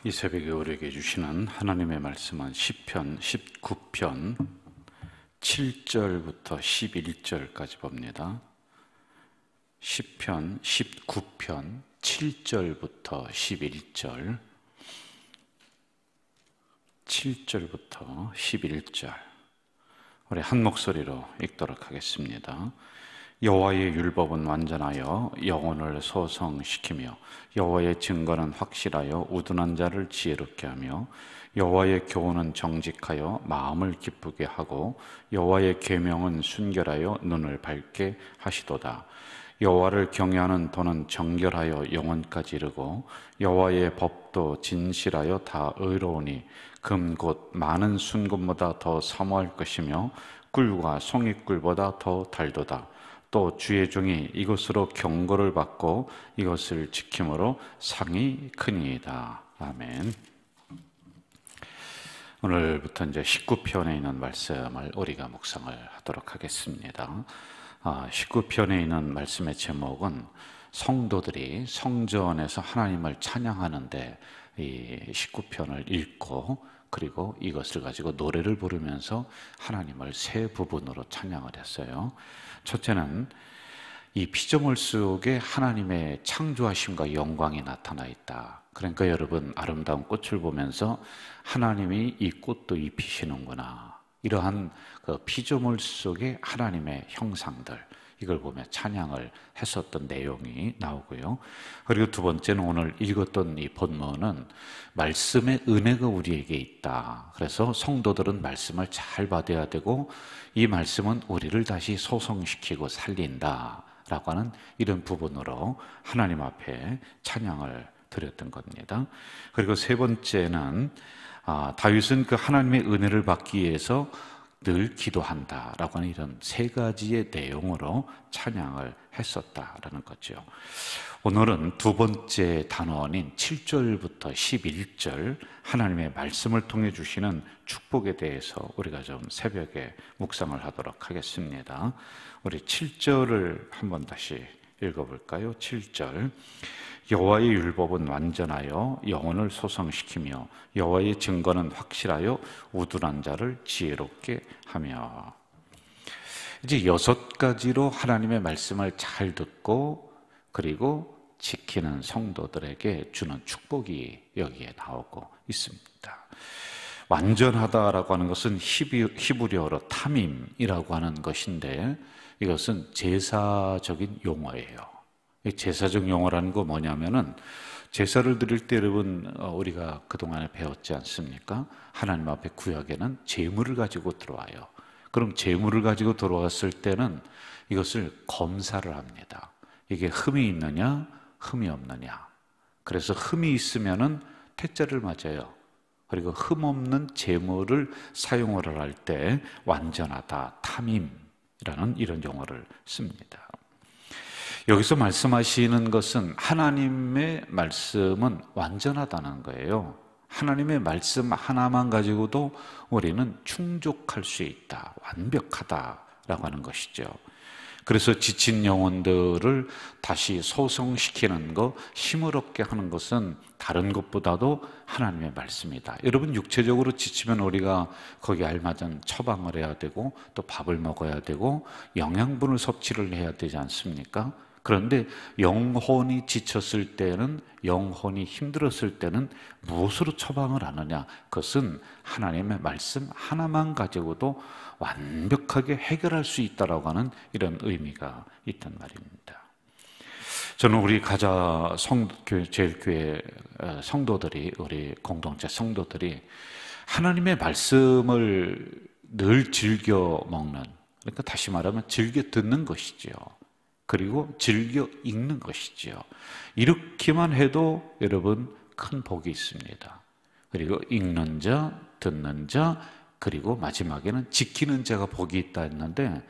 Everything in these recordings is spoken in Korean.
이 새벽에 우리에게 주시는 하나님의 말씀은 시편 19편 7절부터 11절까지 봅니다. 시편 19편 7절부터 11절, 7절부터 11절 우리 한 목소리로 읽도록 하겠습니다. 여호와의 율법은 완전하여 영혼을 소성시키며 여호와의 증거는 확실하여 우둔한 자를 지혜롭게 하며 여호와의 교훈은 정직하여 마음을 기쁘게 하고 여호와의 계명은 순결하여 눈을 밝게 하시도다. 여호와를 경외하는 도는 정결하여 영혼까지 이르고 여호와의 법도 진실하여 다 의로우니 금 곧 많은 순금보다 더 사모할 것이며 꿀과 송이꿀보다 더 달도다. 또 주의 종이 이것으로 경고를 받고 이것을 지킴으로 상이 크니이다. 아멘. 오늘부터 이제 19편에 있는 말씀을 우리가 묵상을 하도록 하겠습니다. 19편에 있는 말씀의 제목은 성도들이 성전에서 하나님을 찬양하는데 이 19편을 읽고 그리고 이것을 가지고 노래를 부르면서 하나님을 세 부분으로 찬양을 했어요. 첫째는 이 피조물 속에 하나님의 창조하심과 영광이 나타나 있다. 그러니까 여러분, 아름다운 꽃을 보면서 하나님이 이 꽃도 입히시는구나, 이러한 그 피조물 속에 하나님의 형상들, 이걸 보며 찬양을 했었던 내용이 나오고요. 그리고 두 번째는 오늘 읽었던 이 본문은 말씀의 은혜가 우리에게 있다. 그래서 성도들은 말씀을 잘 받아야 되고 이 말씀은 우리를 다시 소성시키고 살린다 라고 하는 이런 부분으로 하나님 앞에 찬양을 드렸던 겁니다. 그리고 세 번째는 다윗은 그 하나님의 은혜를 받기 위해서 늘 기도한다라고 하는 이런 세 가지의 내용으로 찬양을 했었다라는 거죠. 오늘은 두 번째 단원인 7절부터 11절 하나님의 말씀을 통해 주시는 축복에 대해서 우리가 좀 새벽에 묵상을 하도록 하겠습니다. 우리 7절을 한번 다시 읽어볼까요? 7절. 여호와의 율법은 완전하여 영혼을 소성시키며 여호와의 증거는 확실하여 우둔한 자를 지혜롭게 하며. 이제 6가지로 하나님의 말씀을 잘 듣고 그리고 지키는 성도들에게 주는 축복이 여기에 나오고 있습니다. 완전하다라고 하는 것은 히브리어로 타밈이라고 하는 것인데 이것은 제사적인 용어예요. 제사적 용어라는 거 뭐냐면은 제사를 드릴 때 여러분 우리가 그동안에 배웠지 않습니까? 하나님 앞에 구약에는 제물을 가지고 들어와요. 그럼 제물을 가지고 들어왔을 때는 이것을 검사를 합니다. 이게 흠이 있느냐 흠이 없느냐. 그래서 흠이 있으면은 퇴짜를 맞아요. 그리고 흠 없는 제물을 사용을 할 때 완전하다, 타밈이라는 이런 용어를 씁니다. 여기서 말씀하시는 것은 하나님의 말씀은 완전하다는 거예요. 하나님의 말씀 하나만 가지고도 우리는 충족할 수 있다, 완벽하다라고 하는 것이죠. 그래서 지친 영혼들을 다시 소성시키는 것, 힘을 얻게 하는 것은 다른 것보다도 하나님의 말씀이다. 여러분, 육체적으로 지치면 우리가 거기에 알맞은 처방을 해야 되고 또 밥을 먹어야 되고 영양분을 섭취를 해야 되지 않습니까? 그런데 영혼이 지쳤을 때는, 영혼이 힘들었을 때는 무엇으로 처방을 하느냐? 그것은 하나님의 말씀 하나만 가지고도 완벽하게 해결할 수 있다라고 하는 이런 의미가 있단 말입니다. 저는 우리 가자 제일교회 성도들이, 우리 공동체 성도들이 하나님의 말씀을 늘 즐겨 먹는, 그러니까 다시 말하면 즐겨 듣는 것이죠. 그리고 즐겨 읽는 것이죠. 이렇게만 해도 여러분 큰 복이 있습니다. 그리고 읽는 자, 듣는 자, 그리고 마지막에는 지키는 자가 복이 있다 했는데,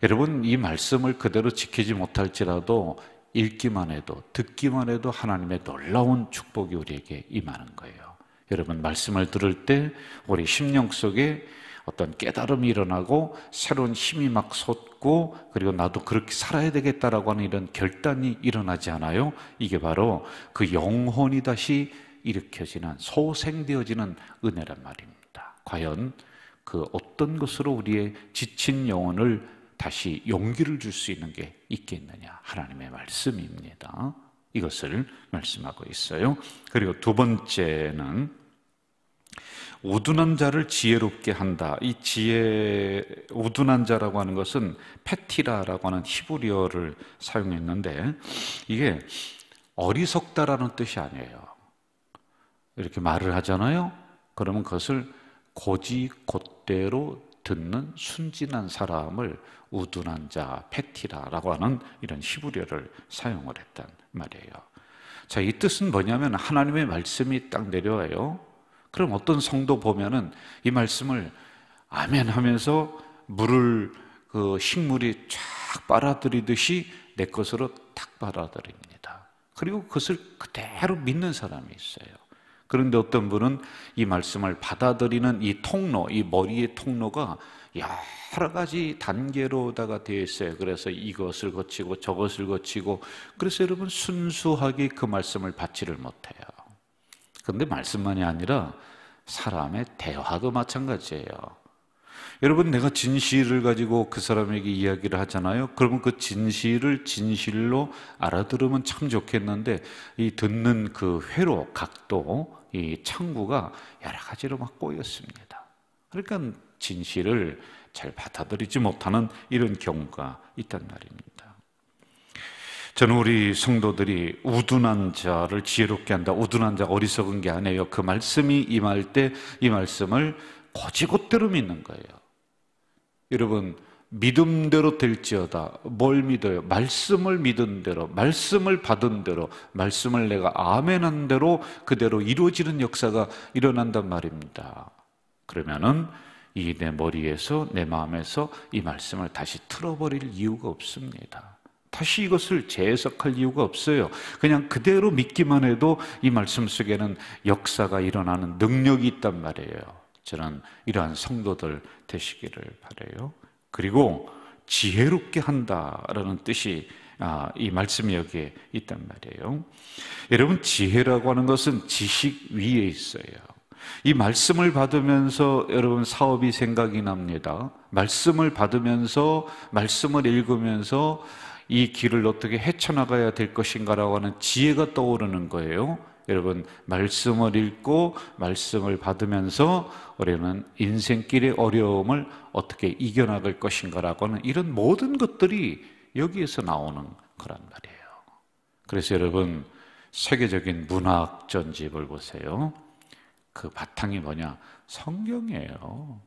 여러분 이 말씀을 그대로 지키지 못할지라도 읽기만 해도, 듣기만 해도 하나님의 놀라운 축복이 우리에게 임하는 거예요. 여러분, 말씀을 들을 때 우리 심령 속에 어떤 깨달음이 일어나고 새로운 힘이 막 솟고, 그리고 나도 그렇게 살아야 되겠다라고 하는 이런 결단이 일어나지 않아요? 이게 바로 그 영혼이 다시 일으켜지는, 소생되어지는 은혜란 말입니다. 과연 그 어떤 것으로 우리의 지친 영혼을 다시 용기를 줄 수 있는 게 있겠느냐? 하나님의 말씀입니다. 이것을 말씀하고 있어요. 그리고 두 번째는 우둔한 자를 지혜롭게 한다. 이 우둔한 자라고 하는 것은 페티라라고 하는 히브리어를 사용했는데, 이게 어리석다라는 뜻이 아니에요. 이렇게 말을 하잖아요. 그러면 그것을 고지곧대로 듣는 순진한 사람을 우둔한 자, 페티라라고 하는 이런 히브리어를 사용을 했단 말이에요. 자, 이 뜻은 뭐냐면 하나님의 말씀이 딱 내려와요. 그럼 어떤 성도 보면은 이 말씀을 아멘 하면서 물을 식물이 쫙 빨아들이듯이 내 것으로 딱 빨아들입니다. 그리고 그것을 그대로 믿는 사람이 있어요. 그런데 어떤 분은 이 말씀을 받아들이는 이 통로, 이 머리의 통로가 여러 가지 단계로다가 되어 있어요. 그래서 이것을 거치고 저것을 거치고, 그래서 여러분 순수하게 그 말씀을 받지를 못해요. 그런데 말씀만이 아니라 사람의 대화도 마찬가지예요. 여러분, 내가 진실을 가지고 그 사람에게 이야기를 하잖아요. 그러면 그 진실을 진실로 알아들으면 참 좋겠는데, 이 듣는 그 회로, 각도, 이 창구가 여러 가지로 막 꼬였습니다. 그러니까 진실을 잘 받아들이지 못하는 이런 경우가 있단 말입니다. 저는 우리 성도들이 우둔한 자를 지혜롭게 한다. 우둔한 자가 어리석은 게 아니에요. 그 말씀이 임할 때 이 말씀을 곧이곧대로 믿는 거예요. 여러분, 믿음대로 될지어다. 뭘 믿어요? 말씀을 믿은 대로, 말씀을 받은 대로, 말씀을 내가 아멘한 대로 그대로 이루어지는 역사가 일어난단 말입니다. 그러면은 이 내 머리에서, 내 마음에서 이 말씀을 다시 틀어버릴 이유가 없습니다. 다시 이것을 재해석할 이유가 없어요. 그냥 그대로 믿기만 해도 이 말씀 속에는 역사가 일어나는 능력이 있단 말이에요. 저는 이러한 성도들 되시기를 바라요. 그리고 지혜롭게 한다라는 뜻이 이 말씀이 여기에 있단 말이에요. 여러분, 지혜라고 하는 것은 지식 위에 있어요. 이 말씀을 받으면서 여러분 사업이 생각이 납니다. 말씀을 받으면서, 말씀을 읽으면서 이 길을 어떻게 헤쳐나가야 될 것인가라고 하는 지혜가 떠오르는 거예요. 여러분, 말씀을 읽고 말씀을 받으면서 우리는 인생길의 어려움을 어떻게 이겨나갈 것인가라고 하는 이런 모든 것들이 여기에서 나오는 거란 말이에요. 그래서 여러분, 세계적인 문학 전집을 보세요. 그 바탕이 뭐냐? 성경이에요.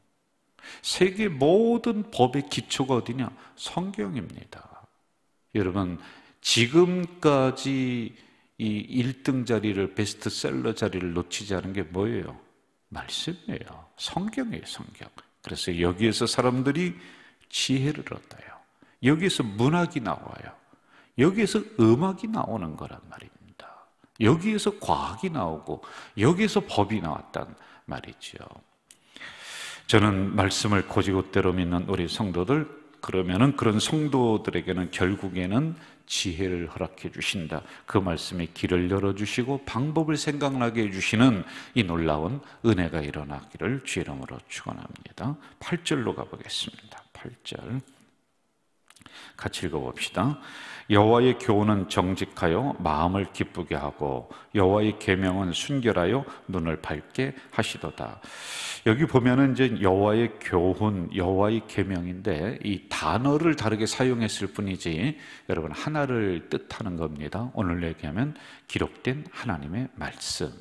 세계 모든 법의 기초가 어디냐? 성경입니다. 여러분, 지금까지 이 1등 자리를, 베스트셀러 자리를 놓치지 않은 게 뭐예요? 말씀이에요. 성경이에요, 성경. 그래서 여기에서 사람들이 지혜를 얻어요. 여기에서 문학이 나와요. 여기에서 음악이 나오는 거란 말입니다. 여기에서 과학이 나오고 여기에서 법이 나왔단 말이죠. 저는 말씀을 곧이곧대로 믿는 우리 성도들, 그러면은 그런 성도들에게는 결국에는 지혜를 허락해 주신다. 그 말씀에 길을 열어주시고 방법을 생각나게 해주시는 이 놀라운 은혜가 일어나기를 주의 이름으로 축원합니다. 8절로 가보겠습니다. 8절 같이 읽어봅시다. 여호와의 교훈은 정직하여 마음을 기쁘게 하고 여호와의 계명은 순결하여 눈을 밝게 하시도다. 여기 보면은 이제 여호와의 교훈, 여호와의 계명인데 이 단어를 다르게 사용했을 뿐이지 여러분 하나를 뜻하는 겁니다. 오늘 얘기하면 기록된 하나님의 말씀,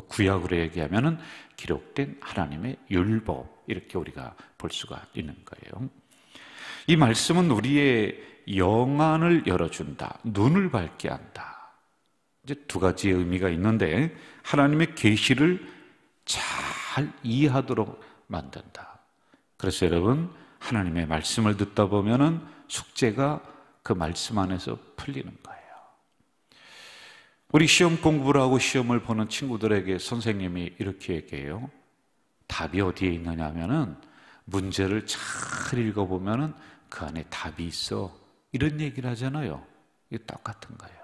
구약으로 얘기하면은 기록된 하나님의 율법, 이렇게 우리가 볼 수가 있는 거예요. 이 말씀은 우리의 영안을 열어준다. 눈을 밝게 한다. 이제 두 가지의 의미가 있는데, 하나님의 계시를 잘 이해하도록 만든다. 그래서 여러분, 하나님의 말씀을 듣다 보면은 숙제가 그 말씀 안에서 풀리는 거예요. 우리 시험 공부를 하고 시험을 보는 친구들에게 선생님이 이렇게 얘기해요. 답이 어디에 있느냐 하면은 문제를 잘 읽어보면은 그 안에 답이 있어. 이런 얘기를 하잖아요. 이게 똑같은 거예요.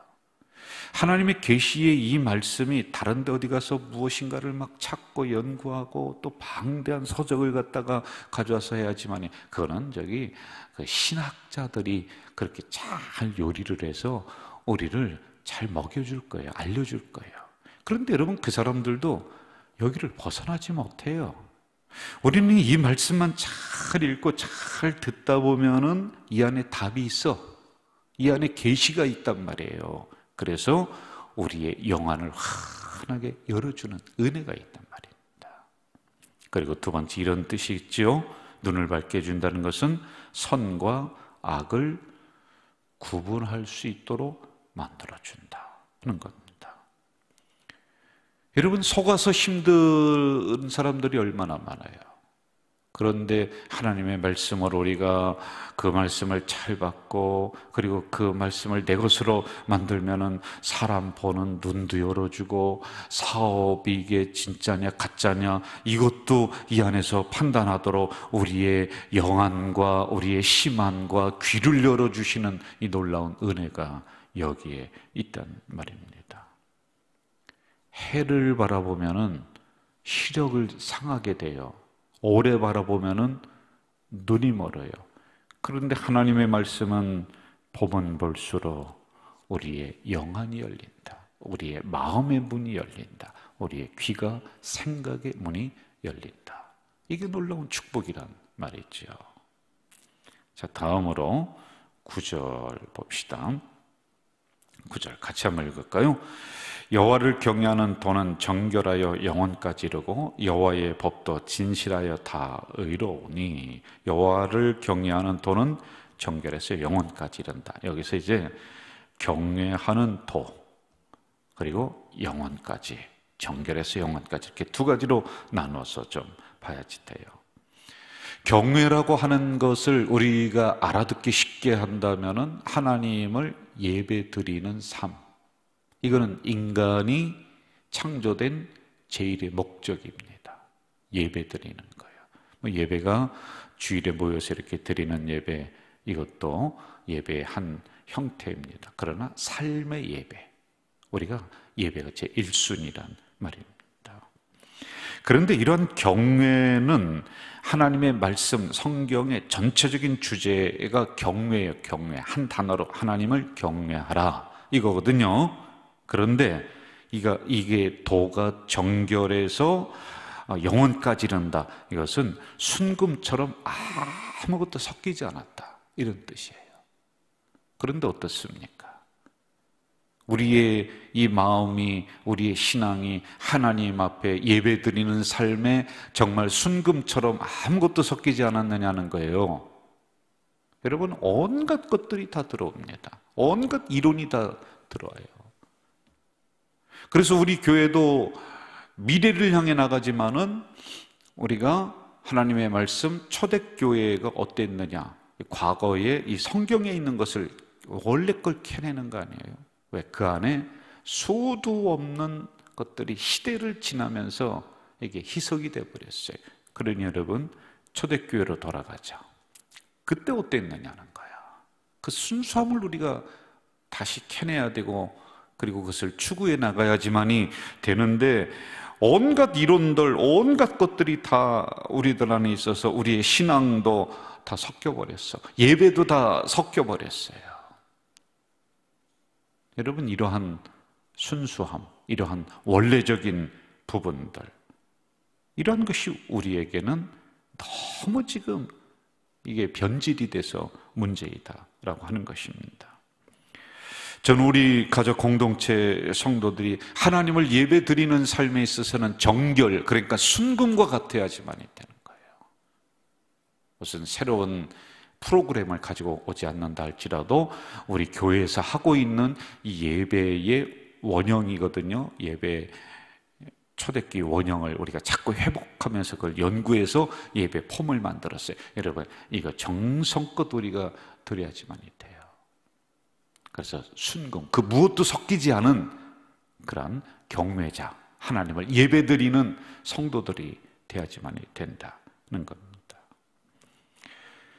하나님의 계시의 이 말씀이 다른 데 어디 가서 무엇인가를 막 찾고 연구하고 또 방대한 서적을 갖다가 가져와서 해야지만, 그거는 그 신학자들이 그렇게 잘 요리를 해서 우리를 잘 먹여줄 거예요. 알려줄 거예요. 그런데 여러분, 그 사람들도 여기를 벗어나지 못해요. 우리는 이 말씀만 잘 읽고 잘 듣다 보면은 이 안에 답이 있어. 이 안에 계시가 있단 말이에요. 그래서 우리의 영안을 환하게 열어주는 은혜가 있단 말입니다. 그리고 두 번째, 이런 뜻이 있죠. 눈을 밝게 해준다는 것은 선과 악을 구분할 수 있도록 만들어준다는 겁니다. 여러분, 속아서 힘든 사람들이 얼마나 많아요. 그런데 하나님의 말씀을 우리가 그 말씀을 잘 받고, 그리고 그 말씀을 내 것으로 만들면은 사람 보는 눈도 열어주고, 사업이 이게 진짜냐 가짜냐 이것도 이 안에서 판단하도록 우리의 영안과 우리의 심안과 귀를 열어주시는 이 놀라운 은혜가 여기에 있단 말입니다. 해를 바라보면은 시력을 상하게 돼요. 오래 바라보면은 눈이 멀어요. 그런데 하나님의 말씀은 보면 볼수록 우리의 영안이 열린다. 우리의 마음의 문이 열린다. 우리의 귀가 생각의 문이 열린다. 이게 놀라운 축복이란 말이죠. 자, 다음으로 9절 봅시다. 9절 같이 한번 읽을까요? 여호와를 경외하는 도는 정결하여 영혼까지 이르고 여호와의 법도 진실하여 다 의로우니. 여호와를 경외하는 도는 정결해서 영혼까지 이른다. 여기서 이제 경외하는 도, 그리고 영혼까지, 정결해서 영혼까지, 이렇게 두 가지로 나눠서 좀 봐야지 돼요. 경외라고 하는 것을 우리가 알아듣기 쉽게 한다면은 하나님을 예배 드리는 삶, 이거는 인간이 창조된 제일의 목적입니다. 예배 드리는 거예요. 예배가 주일에 모여서 이렇게 드리는 예배, 이것도 예배의 한 형태입니다. 그러나 삶의 예배, 우리가 예배가 제1순위란 말입니다. 그런데 이러한 경외는 하나님의 말씀, 성경의 전체적인 주제가 경외예요. 경외, 한 단어로 하나님을 경외하라 이거거든요. 그런데 이게 도가 정결해서 영혼까지 이른다. 이것은 순금처럼 아무것도 섞이지 않았다, 이런 뜻이에요. 그런데 어떻습니까? 우리의 이 마음이, 우리의 신앙이 하나님 앞에 예배드리는 삶에 정말 순금처럼 아무것도 섞이지 않았느냐는 거예요. 여러분, 온갖 것들이 다 들어옵니다. 온갖 이론이 다 들어와요. 그래서 우리 교회도 미래를 향해 나가지만은 우리가 하나님의 말씀, 초대교회가 어땠느냐, 과거에 이 성경에 있는 것을 원래 걸 캐내는 거 아니에요? 왜? 그 안에 수도 없는 것들이 시대를 지나면서 이게 희석이 되어버렸어요. 그러니 여러분, 초대교회로 돌아가자. 그때 어땠느냐는 거야. 그 순수함을 우리가 다시 캐내야 되고, 그리고 그것을 추구해 나가야지만이 되는데, 온갖 이론들, 온갖 것들이 다 우리들 안에 있어서 우리의 신앙도 다 섞여버렸어. 예배도 다 섞여버렸어요. 여러분, 이러한 순수함, 이러한 원래적인 부분들, 이러한 것이 우리에게는 너무 지금 이게 변질이 돼서 문제이다라고 하는 것입니다. 저는 우리 가족 공동체 성도들이 하나님을 예배 드리는 삶에 있어서는 정결, 그러니까 순금과 같아야지만이 되는 거예요. 무슨 새로운 프로그램을 가지고 오지 않는다 할지라도 우리 교회에서 하고 있는 이 예배의 원형이거든요. 예배 초대기 원형을 우리가 자꾸 회복하면서 그걸 연구해서 예배 폼을 만들었어요. 여러분, 이거 정성껏 우리가 드려야지만이 돼요. 그래서 순금, 그 무엇도 섞이지 않은 그런 경외자, 하나님을 예배드리는 성도들이 돼야지만이 된다는 겁니다.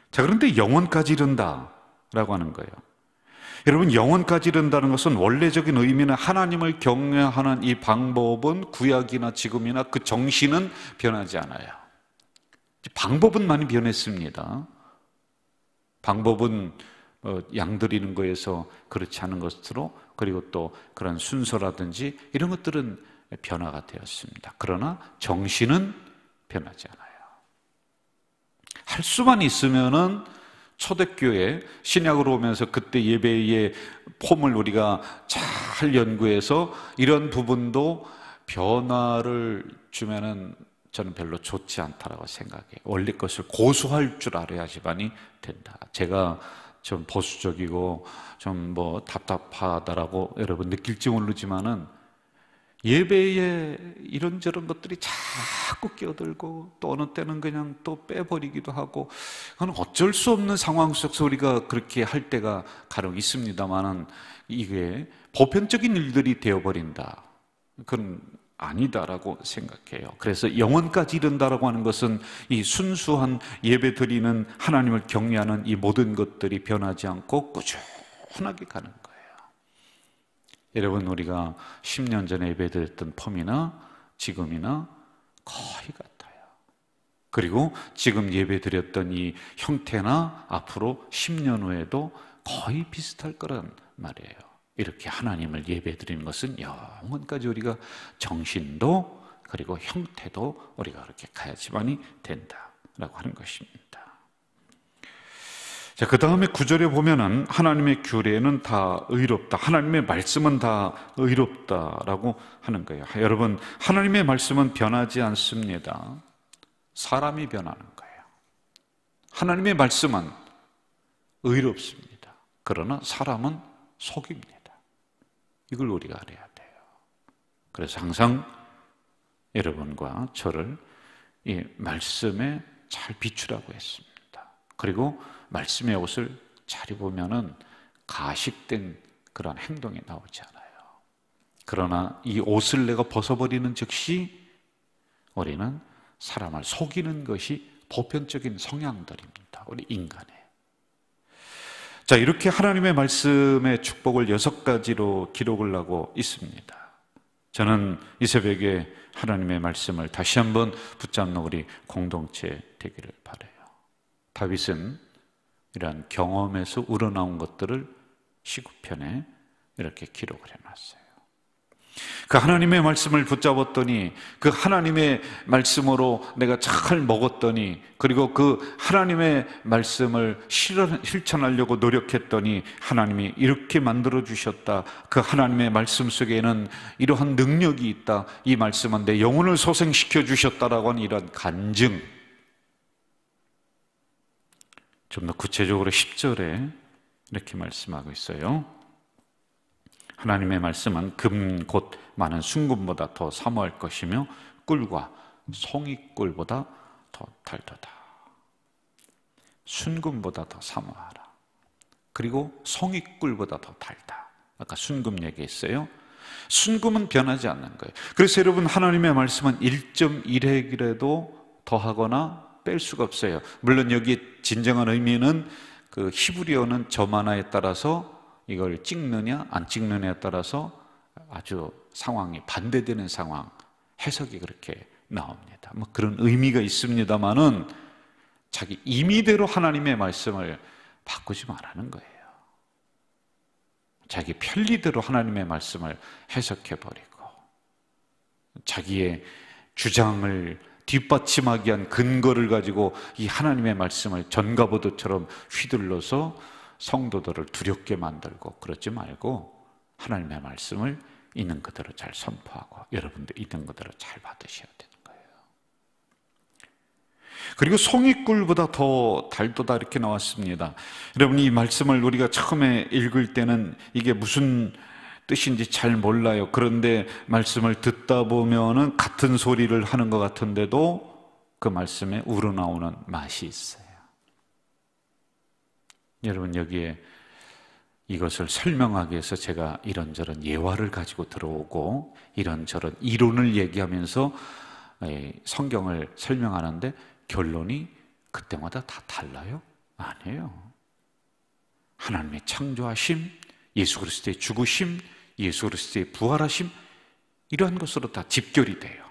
자, 그런데 영혼까지 이른다라고 하는 거예요. 여러분, 영혼까지 이른다는 것은 원래적인 의미는 하나님을 경외하는 이 방법은 구약이나 지금이나 그 정신은 변하지 않아요. 방법은 많이 변했습니다. 방법은 양 드리는 거에서 그렇지 않은 것으로, 그리고 또 그런 순서라든지 이런 것들은 변화가 되었습니다. 그러나 정신은 변하지 않아요. 할 수만 있으면은 초대교회 신약으로 오면서 그때 예배의 폼을 우리가 잘 연구해서 이런 부분도 변화를 주면은 저는 별로 좋지 않다라고 생각해요. 원래 것을 고수할 줄 알아야지만이 된다. 제가 좀 보수적이고 좀 뭐 답답하다라고 여러분 느낄지 모르지만은 예배에 이런저런 것들이 자꾸 끼어들고 또 어느 때는 그냥 또 빼버리기도 하고, 그건 어쩔 수 없는 상황 속에서 우리가 그렇게 할 때가 간혹 있습니다만은 이게 보편적인 일들이 되어버린다, 그건 아니다라고 생각해요. 그래서 영혼까지 이른다라고 하는 것은 이 순수한 예배 드리는 하나님을 경외하는 이 모든 것들이 변하지 않고 꾸준하게 가는 거예요. 여러분, 우리가 10년 전에 예배드렸던 폼이나 지금이나 거의 같아요. 그리고 지금 예배드렸던 이 형태나 앞으로 10년 후에도 거의 비슷할 거란 말이에요. 이렇게 하나님을 예배드리는 것은 영혼까지 우리가 정신도 그리고 형태도 우리가 그렇게 가야지만이 된다라고 하는 것입니다. 자, 그 다음에 9절에 보면은 하나님의 규례는 다 의롭다, 하나님의 말씀은 다 의롭다라고 하는 거예요. 여러분, 하나님의 말씀은 변하지 않습니다. 사람이 변하는 거예요. 하나님의 말씀은 의롭습니다. 그러나 사람은 속입니다. 이걸 우리가 알아야 돼요. 그래서 항상 여러분과 저를 이 말씀에 잘 비추라고 했습니다. 그리고 말씀의 옷을 잘 입으면은 가식된 그런 행동이 나오지 않아요. 그러나 이 옷을 내가 벗어버리는 즉시 우리는 사람을 속이는 것이 보편적인 성향들입니다. 우리 인간의. 자, 이렇게 하나님의 말씀의 축복을 6가지로 기록을 하고 있습니다. 저는 이 새벽에 하나님의 말씀을 다시 한번 붙잡는 우리 공동체 되기를 바라요. 다윗은 이러한 경험에서 우러나온 것들을 시구편에 이렇게 기록을 해놨어요. 그 하나님의 말씀을 붙잡았더니, 그 하나님의 말씀으로 내가 잘 먹었더니, 그리고 그 하나님의 말씀을 실천하려고 노력했더니 하나님이 이렇게 만들어 주셨다. 그 하나님의 말씀 속에는 이러한 능력이 있다. 이 말씀은 내 영혼을 소생시켜 주셨다라고 하는 이런 간증. 좀 더 구체적으로 10절에 이렇게 말씀하고 있어요. 하나님의 말씀은 금 곧 많은 순금보다 더 사모할 것이며 꿀과 송이꿀보다 더 달도다. 순금보다 더 사모하라. 그리고 송이꿀보다 더 달다. 아까 순금 얘기했어요. 순금은 변하지 않는 거예요. 그래서 여러분, 하나님의 말씀은 1.1핵이라도 더하거나 뺄 수가 없어요. 물론 여기 진정한 의미는 그 히브리어는 점 하나에 따라서 이걸 찍느냐 안 찍느냐에 따라서 아주 상황이 반대되는 상황, 해석이 그렇게 나옵니다. 뭐 그런 의미가 있습니다만은 자기 임의대로 하나님의 말씀을 바꾸지 말라는 거예요. 자기 편리대로 하나님의 말씀을 해석해버리고 자기의 주장을 뒷받침하기 위한 근거를 가지고 이 하나님의 말씀을 전가보도처럼 휘둘러서 성도들을 두렵게 만들고, 그러지 말고 하나님의 말씀을 있는 그대로 잘 선포하고 여러분도 있는 그대로 잘 받으셔야 되는 거예요. 그리고 송이꿀보다 더 달도다 이렇게 나왔습니다. 여러분, 이 말씀을 우리가 처음에 읽을 때는 이게 무슨 뜻인지 잘 몰라요. 그런데 말씀을 듣다 보면은 같은 소리를 하는 것 같은데도 그 말씀에 우러나오는 맛이 있어요. 여러분, 여기에 이것을 설명하기 위해서 제가 이런저런 예화를 가지고 들어오고 이런저런 이론을 얘기하면서 성경을 설명하는데 결론이 그때마다 다 달라요? 아니에요. 하나님의 창조하심, 예수 그리스도의 죽으심, 예수 그리스도의 부활하심, 이러한 것으로 다 집결이 돼요.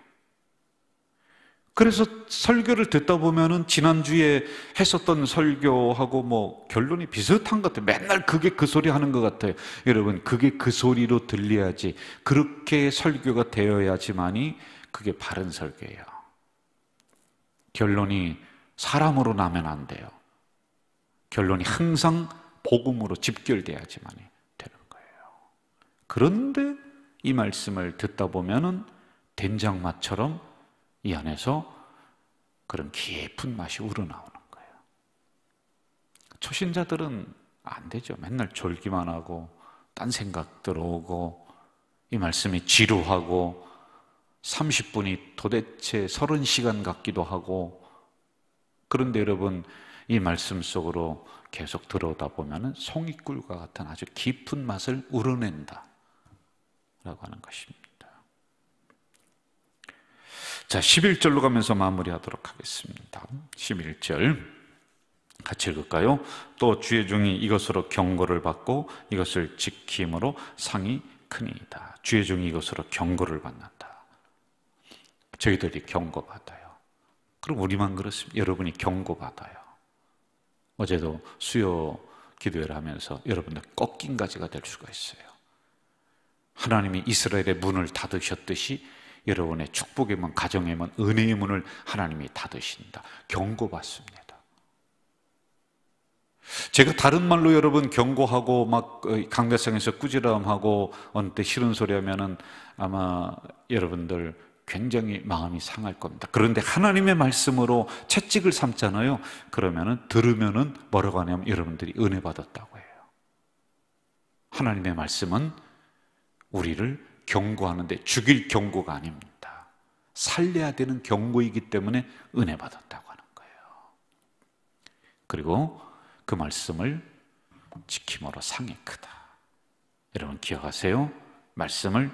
그래서 설교를 듣다 보면은 지난주에 했었던 설교하고 결론이 비슷한 것 같아요. 맨날 그게 그 소리 하는 것 같아요. 여러분, 그게 그 소리로 들려야지, 그렇게 설교가 되어야지만이 그게 바른 설교예요. 결론이 사람으로 나면 안 돼요. 결론이 항상 복음으로 집결돼야지만이 되는 거예요. 그런데 이 말씀을 듣다 보면은 된장맛처럼 이 안에서 그런 깊은 맛이 우러나오는 거예요. 초신자들은 안 되죠. 맨날 졸기만 하고 딴 생각 들어오고 이 말씀이 지루하고 30분이 도대체 30시간 같기도 하고. 그런데 여러분, 이 말씀 속으로 계속 들어오다 보면 송이꿀과 같은 아주 깊은 맛을 우러낸다 라고 하는 것입니다. 자, 11절로 가면서 마무리하도록 하겠습니다. 11절 같이 읽을까요? 또 주의 종이 이것으로 경고를 받고 이것을 지킴으로 상이 크니이다. 주의 종이 이것으로 경고를 받는다. 저희들이 경고받아요. 그럼 우리만 그렇습니다. 여러분이 경고받아요. 어제도 수요 기도회를 하면서 여러분들 꺾인 가지가 될 수가 있어요. 하나님이 이스라엘의 문을 닫으셨듯이 여러분의 축복의 문, 가정의 문, 은혜의 문을 하나님이 닫으신다. 경고받습니다. 제가 다른 말로 여러분 경고하고 막 강대상에서 꾸지람하고 어느 때 싫은 소리 하면은 아마 여러분들 굉장히 마음이 상할 겁니다. 그런데 하나님의 말씀으로 채찍을 삼잖아요. 그러면은 들으면은 뭐라고 하냐면 여러분들이 은혜 받았다고 해요. 하나님의 말씀은 우리를 경고하는데 죽일 경고가 아닙니다. 살려야 되는 경고이기 때문에 은혜 받았다고 하는 거예요. 그리고 그 말씀을 지킴으로 상이 크다. 여러분 기억하세요. 말씀을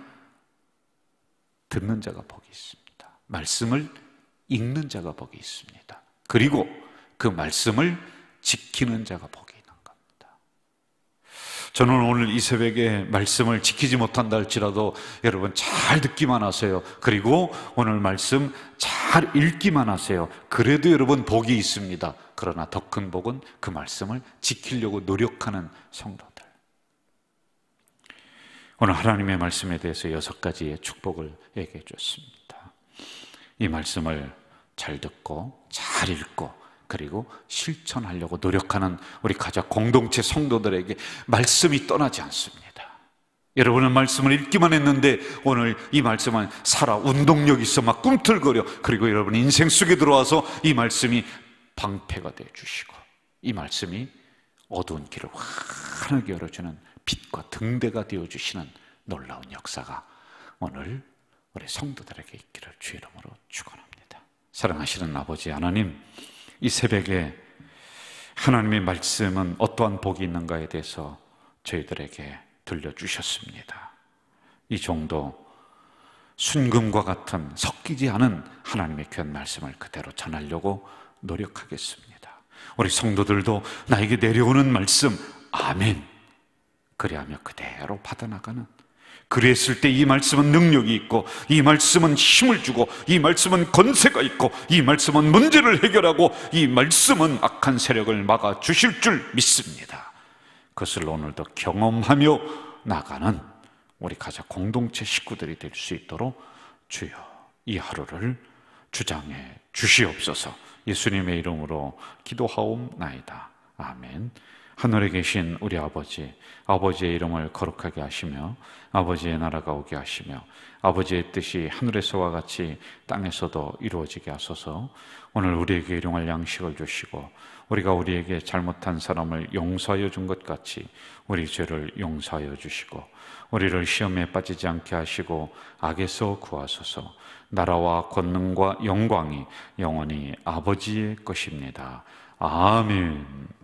듣는 자가 복이 있습니다. 말씀을 읽는 자가 복이 있습니다. 그리고 그 말씀을 지키는 자가 복이 있는 겁니다. 저는 오늘 이 새벽에 말씀을 지키지 못한다 할지라도 여러분 잘 듣기만 하세요. 그리고 오늘 말씀 잘 읽기만 하세요. 그래도 여러분 복이 있습니다. 그러나 더 큰 복은 그 말씀을 지키려고 노력하는 성도들. 오늘 하나님의 말씀에 대해서 6가지의 축복을 얘기해 줬습니다. 이 말씀을 잘 듣고 잘 읽고 그리고 실천하려고 노력하는 우리 가족 공동체 성도들에게 말씀이 떠나지 않습니다. 여러분은 말씀을 읽기만 했는데 오늘 이 말씀은 살아 운동력 있어 막 꿈틀거려. 그리고 여러분 인생 속에 들어와서 이 말씀이 방패가 되어 주시고 이 말씀이 어두운 길을 환하게 열어주는 빛과 등대가 되어주시는 놀라운 역사가 오늘 우리 성도들에게 있기를 주 이름으로 축원합니다. 사랑하시는 아버지 하나님, 이 새벽에 하나님의 말씀은 어떠한 복이 있는가에 대해서 저희들에게 들려주셨습니다. 이 정도 순금과 같은 섞이지 않은 하나님의 귀한 말씀을 그대로 전하려고 노력하겠습니다. 우리 성도들도 나에게 내려오는 말씀 아멘 그리하며 그대로 받아나가는, 그랬을 때 이 말씀은 능력이 있고 이 말씀은 힘을 주고 이 말씀은 권세가 있고 이 말씀은 문제를 해결하고 이 말씀은 악한 세력을 막아 주실 줄 믿습니다. 그것을 오늘도 경험하며 나가는 우리 가족 공동체 식구들이 될 수 있도록 주여 이 하루를 주장해 주시옵소서. 예수님의 이름으로 기도하옵나이다. 아멘. 하늘에 계신 우리 아버지, 아버지의 이름을 거룩하게 하시며 아버지의 나라가 오게 하시며 아버지의 뜻이 하늘에서와 같이 땅에서도 이루어지게 하소서. 오늘 우리에게 일용할 양식을 주시고 우리가 우리에게 잘못한 사람을 용서하여 준 것 같이 우리 죄를 용서하여 주시고 우리를 시험에 빠지지 않게 하시고 악에서 구하소서. 나라와 권능과 영광이 영원히 아버지의 것입니다. 아멘.